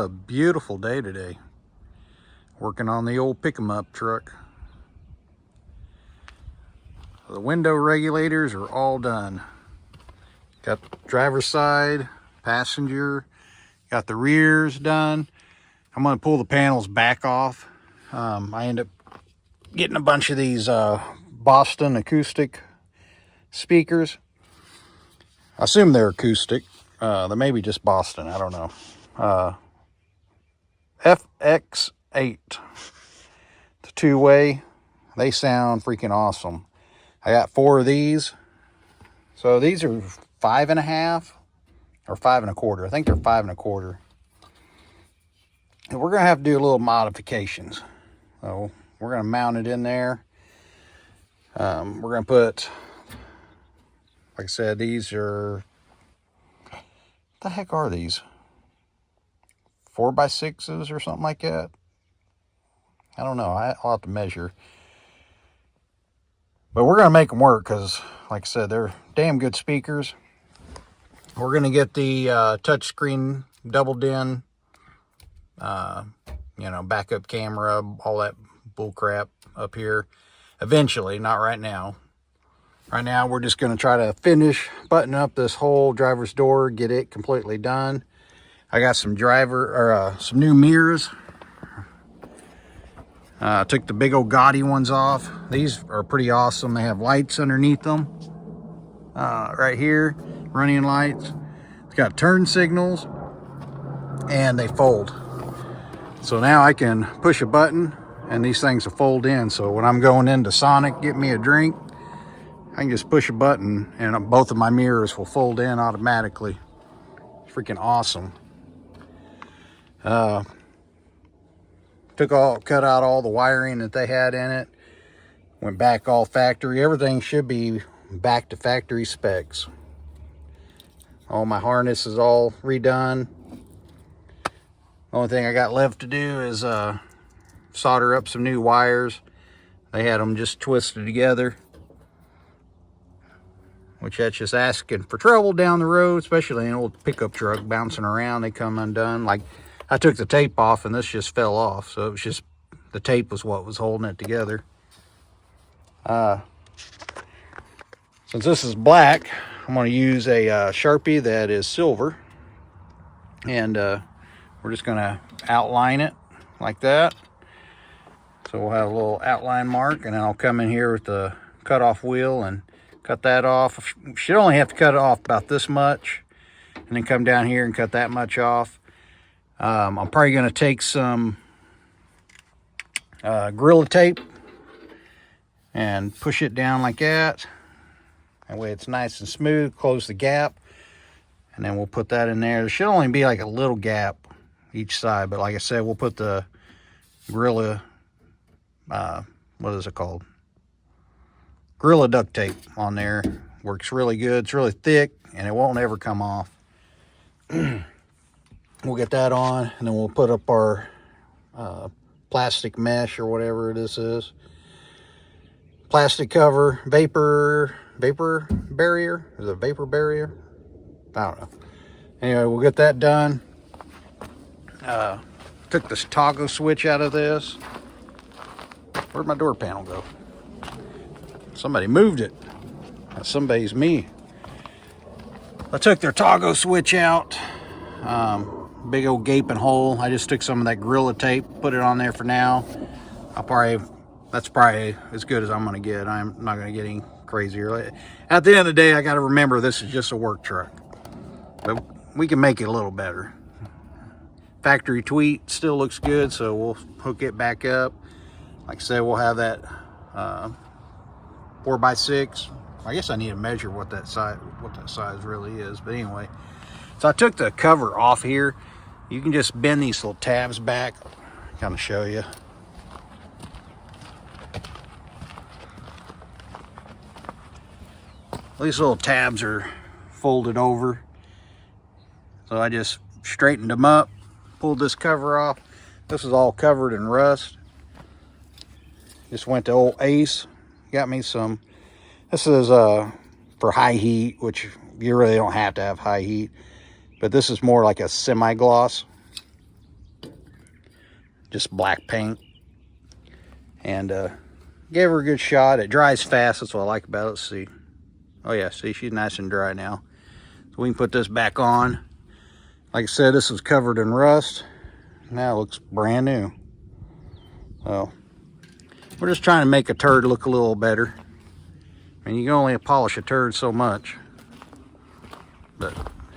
a beautiful day today. Working on the old pick-em-up truck. The window regulators are all done. Got the driver's side, passenger, got the rears done. I'm gonna pull the panels back off. I end up getting a bunch of these Boston acoustic speakers. I assume they're acoustic. They may be just Boston, I don't know. FX8. It's a two-way. They sound freaking awesome. I got 4 of these. So these are 5.5 or 5 1/4. I think they're 5 1/4. And we're gonna have to do a little modifications. So we're gonna mount it in there. We're gonna put, like I said, these are, what the heck are these? 4x6s or something like that. I don't know. I'll have to measure. But we're gonna make them work because, like I said, they're damn good speakers. We're gonna get the touchscreen doubled in, backup camera, all that bull crap up here. Eventually, not right now. Right now, we're just gonna try to finish buttoning up this whole driver's door, get it completely done. I got some some new mirrors. Took the big old gaudy ones off. These are pretty awesome. They have lights underneath them. Right here, running lights. It's got turn signals and they fold. So now I can push a button and these things will fold in. So when I'm going into Sonic, get me a drink, I can just push a button and both of my mirrors will fold in automatically. It's freaking awesome. Cut out all the wiring that they had in it. Went back all factory. Everything should be back to factory specs. All my harness is all redone. Only thing I got left to do is solder up some new wires. They had them just twisted together, which that's just asking for trouble down the road, especially an old pickup truck bouncing around. They come undone. Like, I took the tape off and this just fell off. So it was just, the tape was what was holding it together. Since this is black, I'm going to use a Sharpie that is silver. And we're just going to outline it like that. So we'll have a little outline mark, and then I'll come in here with the cutoff wheel and cut that off. Should only have to cut it off about this much, and then come down here and cut that much off. I'm probably going to take some Gorilla Tape and push it down like that. That way it's nice and smooth. Close the gap, and then we'll put that in there. There should only be like a little gap each side, but like I said, we'll put the Gorilla, what is it called? Gorilla duct tape on there. Works really good. It's really thick, and it won't ever come off. We'll get that on, and then we'll put up our plastic mesh or whatever this is. Plastic cover, vapor barrier. Is it a vapor barrier? I don't know. Anyway, we'll get that done. Took this toggle switch out of this. Where'd my door panel go? Somebody moved it. Somebody's me. I took their toggle switch out. Big old gaping hole. I just took some of that Gorilla Tape, put it on there for now. That's probably as good as I'm gonna get. I'm not gonna get any crazier. At the end of the day, I gotta remember this is just a work truck, but we can make it a little better. Factory tweet still looks good, so we'll hook it back up. Like I said, we'll have that 4x6. I guess I need to measure what that size really is, but anyway. So I took the cover off here. You can just bend these little tabs back. Kind of show you. These little tabs are folded over. So I just straightened them up, pulled this cover off. This is all covered in rust. Just went to old Ace. Got me some. This is for high heat, which you really don't have to have high heat. But this is more like a semi-gloss. just black paint. And gave her a good shot. It dries fast. That's what I like about it. Let's see. Oh yeah, see, she's nice and dry now. So we can put this back on. Like I said, this was covered in rust. Now it looks brand new. Well, we're just trying to make a turd look a little better. I mean, you can only polish a turd so much. But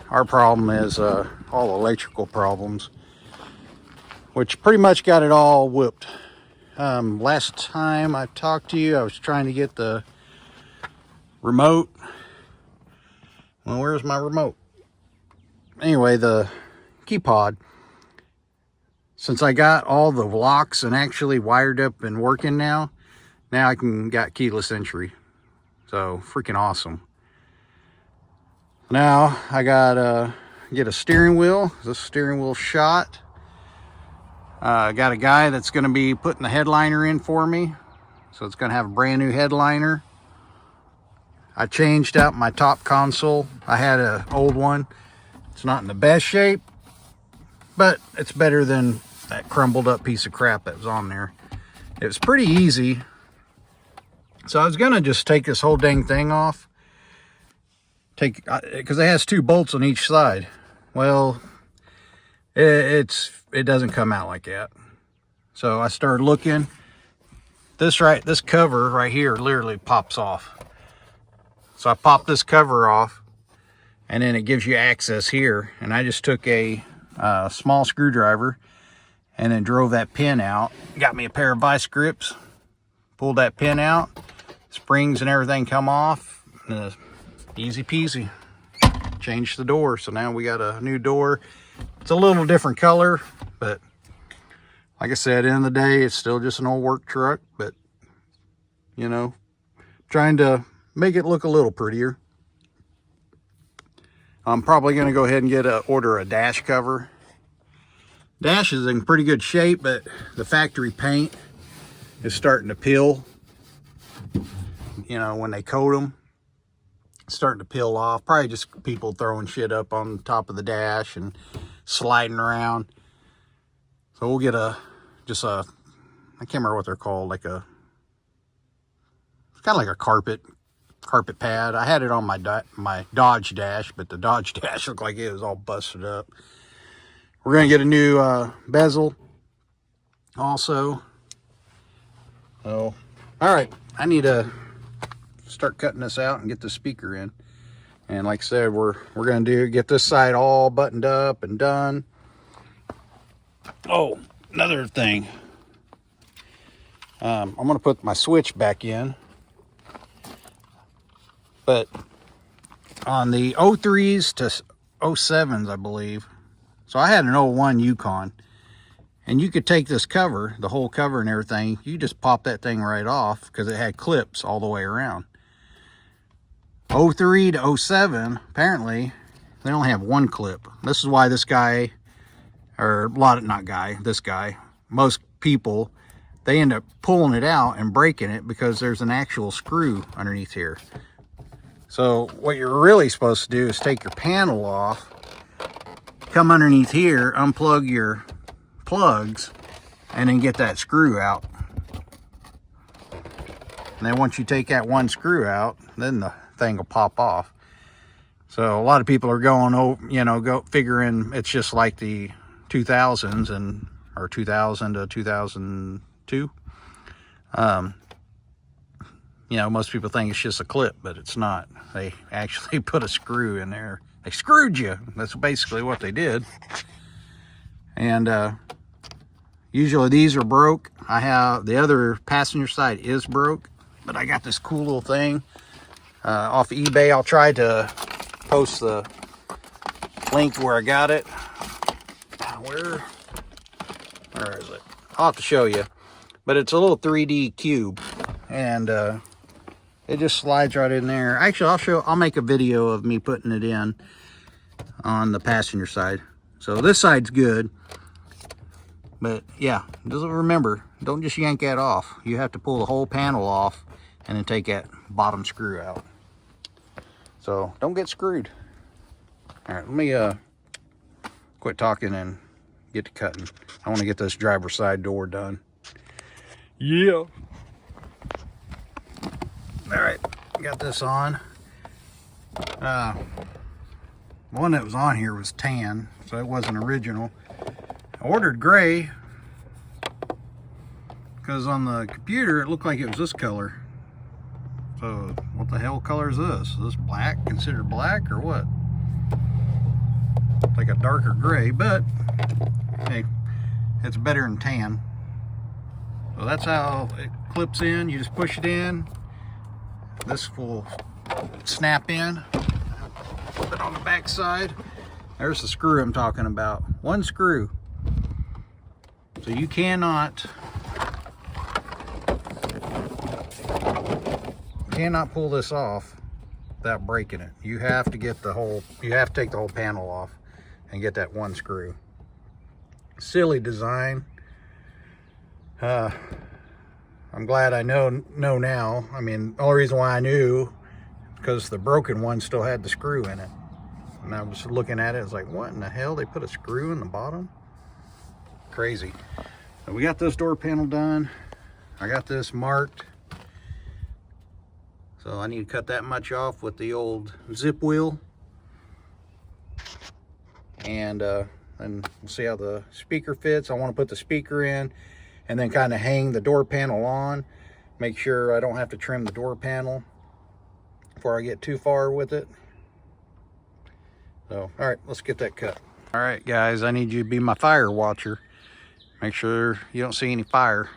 our problem is all electrical problems, which pretty much got it all whooped. Last time I talked to you, I was trying to get the remote. Well, where's my remote? Anyway, the key pod. Since I got all the locks and actually wired up and working now I got keyless entry. So freaking awesome. Now I got get a steering wheel. This steering wheel shot. Got a guy that's going to be putting the headliner in for me. So it's going to have a brand new headliner. I changed out my top console. I had an old one. It's not in the best shape, but it's better than that crumbled up piece of crap that was on there. It was pretty easy. So I was going to just take this whole dang thing off. Because it has 2 bolts on each side. Well, it doesn't come out like that. So I started looking. This cover right here literally pops off. So I popped this cover off, and then it gives you access here. And I just took a small screwdriver and then drove that pin out. Got me a pair of vice grips, pulled that pin out, springs and everything come off. Easy peasy. Changed the door, so now we got a new door. It's a little different color, but like I said, at the end of the day, it's still just an old work truck, but you know, trying to make it look a little prettier. I'm probably going to go ahead and order a dash cover. Dash is in pretty good shape, but the factory paint is starting to peel. You know, when they coat them, it's starting to peel off. Probably just people throwing shit up on top of the dash and sliding around. So we'll get I can't remember what they're called, it's kind of like a carpet pad. I had it on my Dodge dash, but the Dodge dash looked like it was all busted up. We're going to get a new bezel also. So, all right, I need to start cutting this out and get the speaker in. And like I said, we're going to get this side all buttoned up and done. Oh, another thing. I'm going to put my switch back in. But on the 03s to 07s, I believe. So I had an 01 Yukon. And you could take this cover, the whole cover and everything, you just pop that thing right off because it had clips all the way around. 03 to 07, apparently, they only have 1 clip. This is why this guy, this guy, most people, they end up pulling it out and breaking it because there's an actual screw underneath here. So what you're really supposed to do is take your panel off, come underneath here, unplug your plugs, and then get that screw out. And then once you take that 1 screw out, then the thing will pop off. So a lot of people are going over, figuring it's just like the 2000s or 2000 to 2002. Most people think it's just a clip, but it's not. They actually put a screw in there. They screwed you. That's basically what they did. And usually these are broke. I have the other passenger side is broke, but I got this cool little thing off eBay. I'll try to post the link where I got it. Where is it? I'll have to show you. But it's a little 3D cube, and it just slides right in there. Actually, I'll make a video of me putting it in on the passenger side. So this side's good. But yeah, just remember, don't just yank that off. You have to pull the whole panel off and then take that bottom screw out. So don't get screwed. All right, let me quit talking and get to cutting. I want to get this driver's side door done. Yeah. All right, got this on. One that was on here was tan, so it wasn't original. I ordered gray because on the computer it looked like it was this color. So what the hell color is this? Is this black? Considered black or what? Like a darker gray, but hey, it's better than tan. So that's how it clips in. You just push it in. This will snap in. Put it on the back side. There's the screw I'm talking about. One screw. So you cannot pull this off without breaking it. You have to get the whole, you have to take the whole panel off and get that one screw. Silly design. I'm glad I know now. I mean, the only reason why I knew because the broken one still had the screw in it. And I was looking at it, it's like, what in the hell? They put a screw in the bottom? Crazy. So we got this door panel done. I got this marked. So I need to cut that much off with the old zip wheel. And then we'll see how the speaker fits. I want to put the speaker in and then kind of hang the door panel on. Make sure I don't have to trim the door panel before I get too far with it. So, all right, let's get that cut. All right, guys, I need you to be my fire watcher. Make sure you don't see any fire.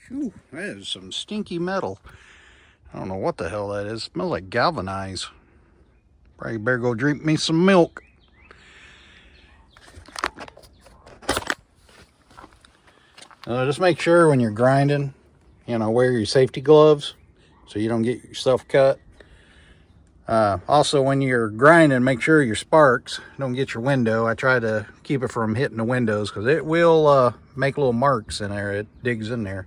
Whew, that is some stinky metal. I don't know what the hell that is. It smells like galvanized. Probably better go drink me some milk. Just make sure when you're grinding, wear your safety gloves so you don't get yourself cut. Also, when you're grinding, make sure your sparks don't get your window. I try to keep it from hitting the windows because it will make little marks in there. It digs in there.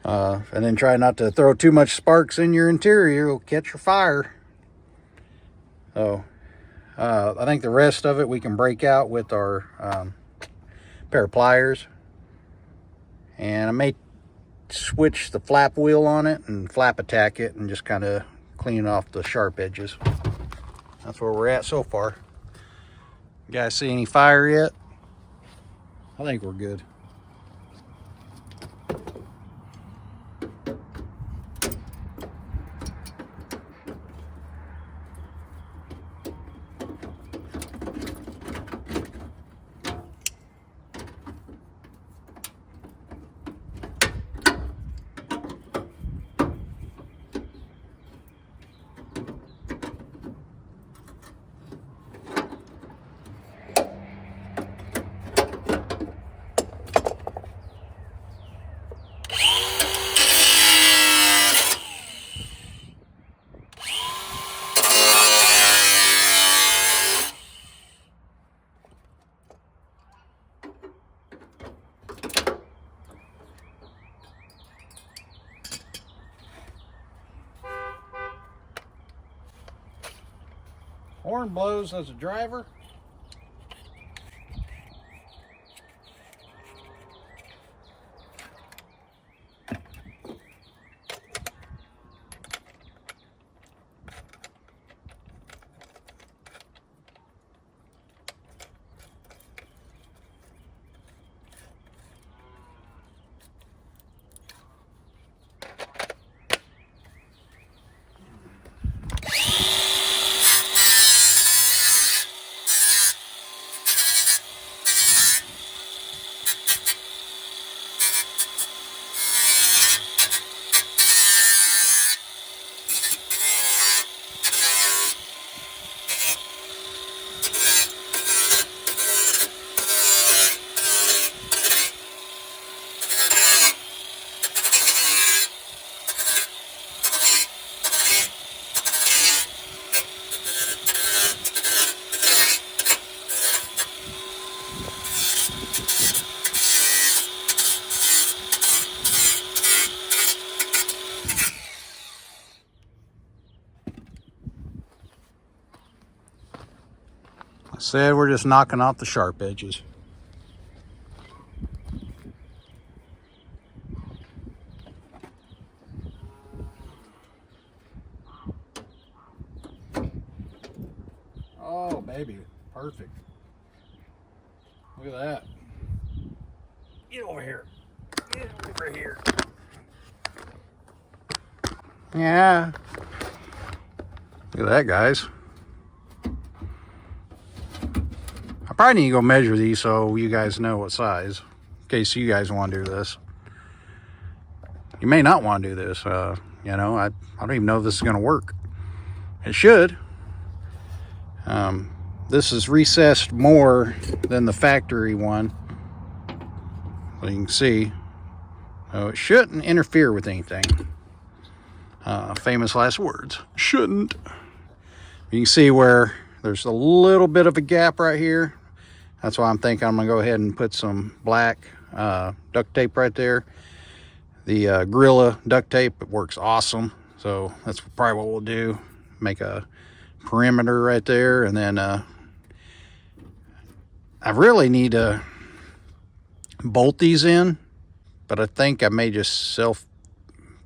And then try not to throw too much sparks in your interior. It'll catch your fire. So, I think the rest of it we can break out with our pair of pliers. And I may switch the flap wheel on it and flap attack it and just kind of clean off the sharp edges. That's where we're at so far. You guys see any fire yet? I think we're good. Horn blows as a driver. I said we're just knocking off the sharp edges. Oh, baby, perfect. Look at that. Get over here. Get over here. Yeah. Look at that, guys. I probably need to go measure these so you guys know what size, in case you guys want to do this. You may not want to do this. You know, I don't even know if this is going to work. It should. This is recessed more than the factory one. So you can see. So it shouldn't interfere with anything. Famous last words. Shouldn't. You can see where there's a little bit of a gap right here. That's why I'm thinking I'm going to go ahead and put some black duct tape right there. The Gorilla duct tape, it works awesome. So that's probably what we'll do. Make a perimeter right there. And then I really need to bolt these in. But I think I may just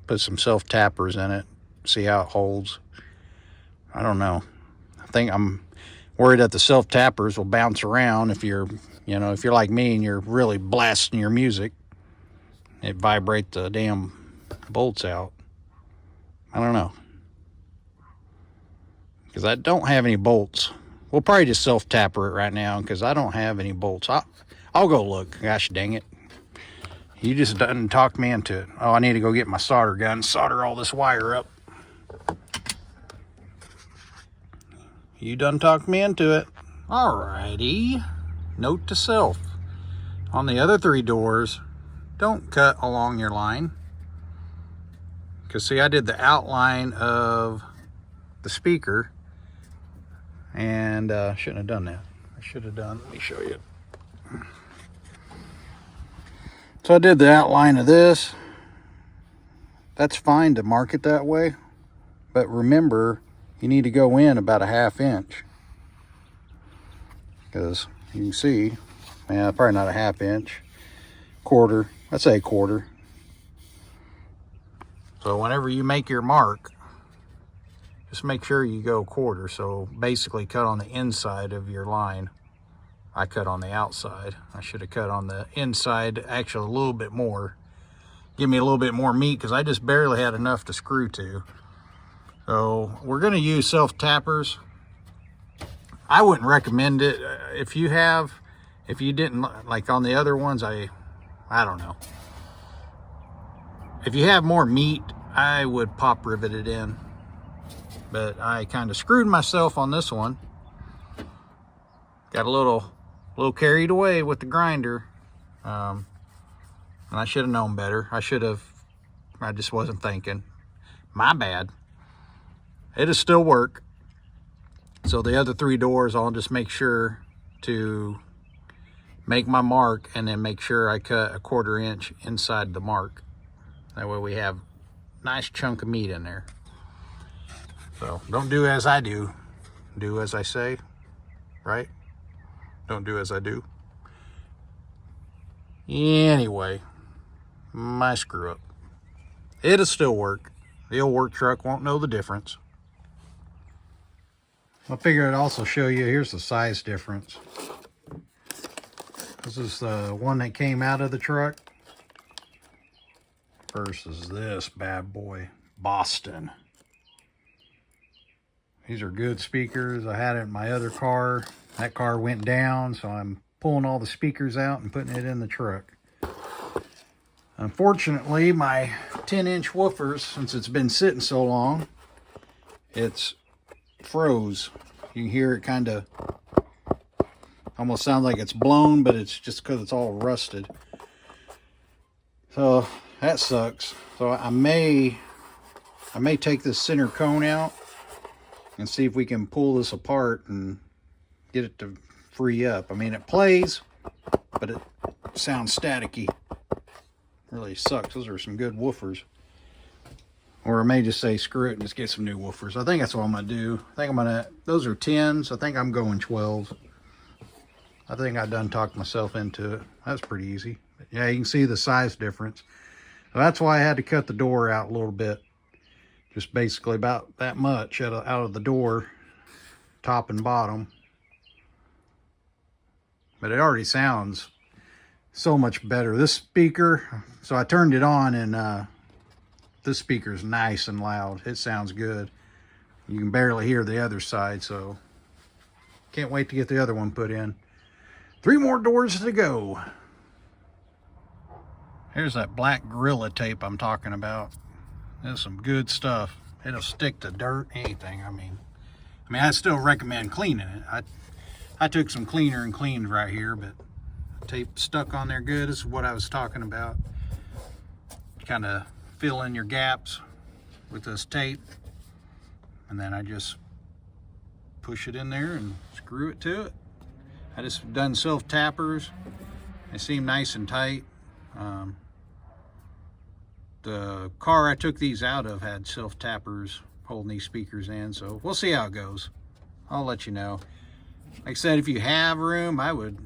put some self tappers in it. See how it holds. I don't know. I think I'm worried that the self tappers will bounce around if you're like me and you're really blasting your music. It vibrate the damn bolts out. I don't know. Because I don't have any bolts. We'll probably just self tapper it right now because I don't have any bolts. I'll go look. Gosh dang it. You just done talked me into it. Oh, I need to go get my solder gun, solder all this wire up. You done talked me into it. Alrighty. Note to self. On the other 3 doors, don't cut along your line. Because see, I did the outline of the speaker. And shouldn't have done that. I should have done, let me show you. So I did the outline of this. That's fine to mark it that way. But remember, you need to go in about a 1/2 inch. Because you can see, yeah, probably not a 1/2 inch. Quarter, let's say 1/4. So whenever you make your mark, just make sure you go 1/4. So basically cut on the inside of your line. I cut on the outside. I should have cut on the inside actually a little bit more. Give me a little bit more meat because I just barely had enough to screw to. So we're going to use self tappers. I wouldn't recommend it. If you didn't like on the other ones, I don't know. If you have more meat, I would pop rivet it in. But I kind of screwed myself on this one. Got a little carried away with the grinder. And I should have known better. I just wasn't thinking. My bad. It'll still work. So the other 3 doors, I'll just make sure to make my mark and then make sure I cut a 1/4 inch inside the mark. That way we have a nice chunk of meat in there. So don't do as I do. Do as I say, right? Don't do as I do. Anyway, my screw up. It'll still work. The old work truck won't know the difference. I figured I'd also show you, here's the size difference. This is the one that came out of the truck versus this bad boy, Boston. These are good speakers. I had it in my other car. That car went down, so I'm pulling all the speakers out and putting it in the truck. Unfortunately, my 10-inch woofers, since it's been sitting so long, it's froze. You can hear it kind of almost sounds like it's blown, but it's just because it's all rusted. So that sucks. So I may take this center cone out and see if we can pull this apart and get it to free up. I mean, it plays, but it sounds staticky. Really sucks. Those are some good woofers. Or I may just say screw it and just get some new woofers. I think that's what I'm gonna do. I think I'm gonna, those are 10s. I think I'm going 12s. I think I done talked myself into it. That's pretty easy. But yeah, you can see the size difference. So that's why I had to cut the door out a little bit. Just basically about that much out of the door, top and bottom. But it already sounds so much better. This speaker, so I turned it on, and this speaker's nice and loud. It sounds good. You can barely hear the other side, so can't wait to get the other one put in. 3 more doors to go. Here's that black Gorilla tape I'm talking about. That's some good stuff. It'll stick to dirt, anything. I mean, I still recommend cleaning it. I took some cleaner and cleaned right here, but tape stuck on there good. This is what I was talking about. Kind of fill in your gaps with this tape, and then I just push it in there and screw it to it. I just done self tappers. They seem nice and tight. The car I took these out of had self tappers holding these speakers in, so we'll see how it goes. I'll let you know. Like I said, if you have room, I would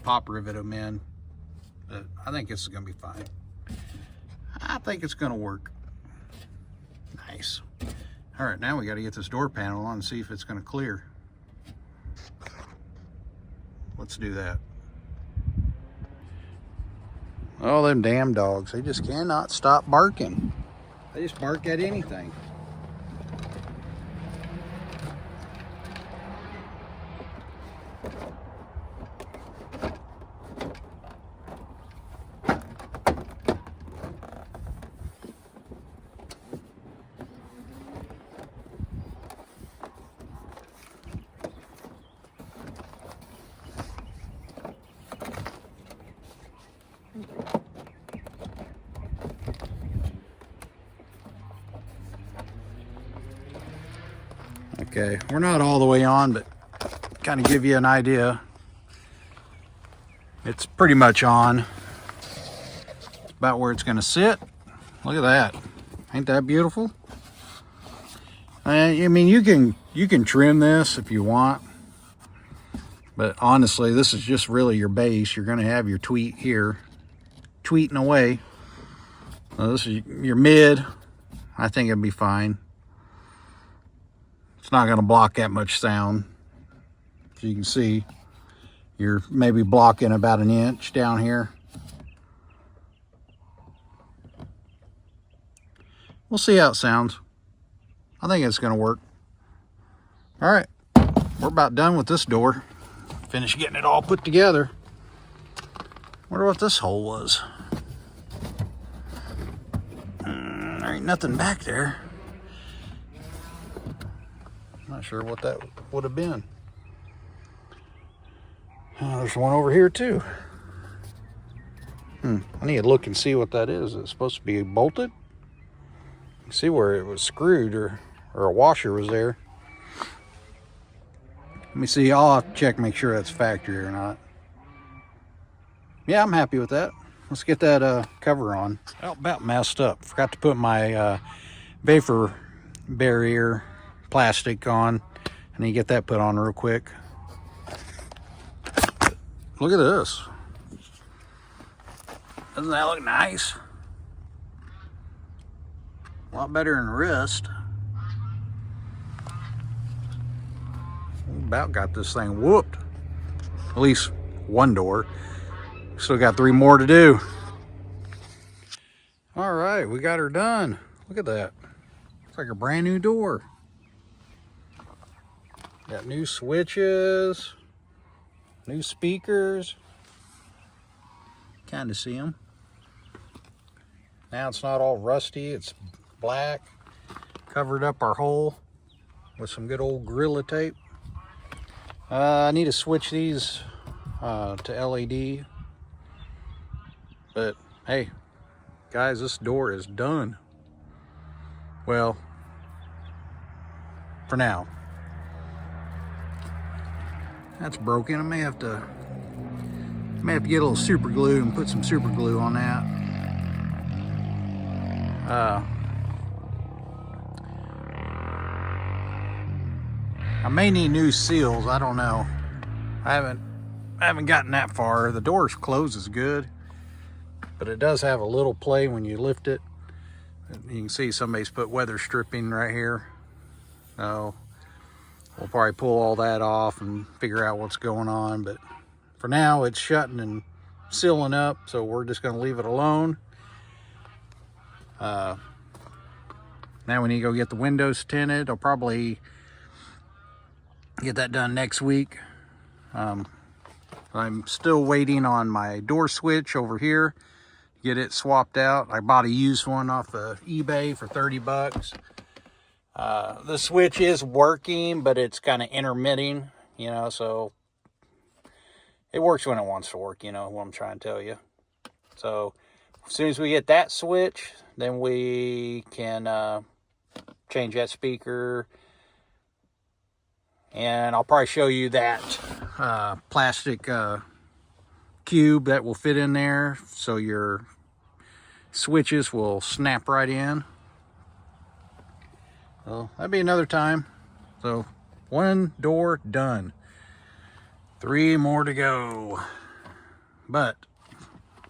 pop rivet them in, but I think this is gonna be fine. I think it's gonna work. Nice. All right, now we got to get this door panel on and see if it's gonna clear. Let's do that. Oh, them damn dogs. They just cannot stop barking. They just bark at anything. Okay, we're not all the way on, but kind of give you an idea. It's pretty much on. It's about where it's going to sit. Look at that. Ain't that beautiful? I mean, you can trim this if you want, but honestly, this is just really your base. You're going to have your tweet here, tweeting away. Now, this is your mid. I think it'll be fine. It's not going to block that much sound. As you can see, you're maybe blocking about 1 inch down here. We'll see how it sounds. I think it's going to work. All right, we're about done with this door. Finished getting it all put together. Wonder what this hole was. There ain't nothing back there. Not sure what that would have been. There's one over here too. I need to look and see what that is. It's supposed to be bolted. See where it was screwed, or a washer was there. Let me see. I'll have to check, make sure that's factory or not. Yeah, I'm happy with that. Let's get that cover on. About messed up. Forgot to put my vapor barrier plastic on, and you get that put on real quick. Look at this. Doesn't that look nice? A lot better than wrist. About got this thing whooped. At least one door. Still got 3 more to do. All right, we got her done. Look at that. It's like a brand new door. Got new switches, new speakers. Kind of see them. Now it's not all rusty, it's black. Covered up our hole with some good old Gorilla tape. I need to switch these to LED. But hey, guys, this door is done. Well, for now. That's broken. I may have to get a little super glue and put some super glue on that. I may need new seals. I don't know. I haven't gotten that far. The door closes good, but it does have a little play when you lift it. You can see somebody's put weather stripping right here. So we'll probably pull all that off and figure out what's going on. But for now, it's shutting and sealing up, so we're just going to leave it alone. Now we need to go get the windows tinted. I'll probably get that done next week. I'm still waiting on my door switch over here. Get it swapped out. I bought a used one off of eBay for 30 bucks. The switch is working, but it's kind of intermitting, you know, so it works when it wants to work, you know what I'm trying to tell you. So as soon as we get that switch, then we can change that speaker. And I'll probably show you that plastic cube that will fit in there, so your switches will snap right in. So that'd be another time. So 1 door done. 3 more to go. But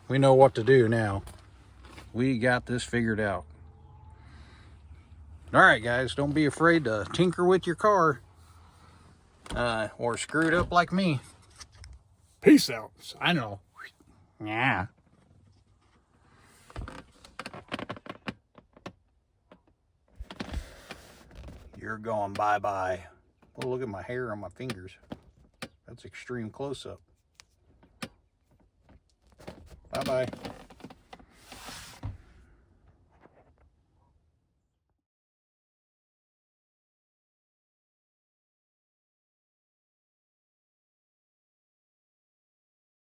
we know what to do now. We got this figured out. All right, guys, don't be afraid to tinker with your car. Or screw it up like me. Peace out. I know. Yeah. You're going bye-bye. Oh, look at my hair on my fingers. That's extreme close-up. Bye-bye.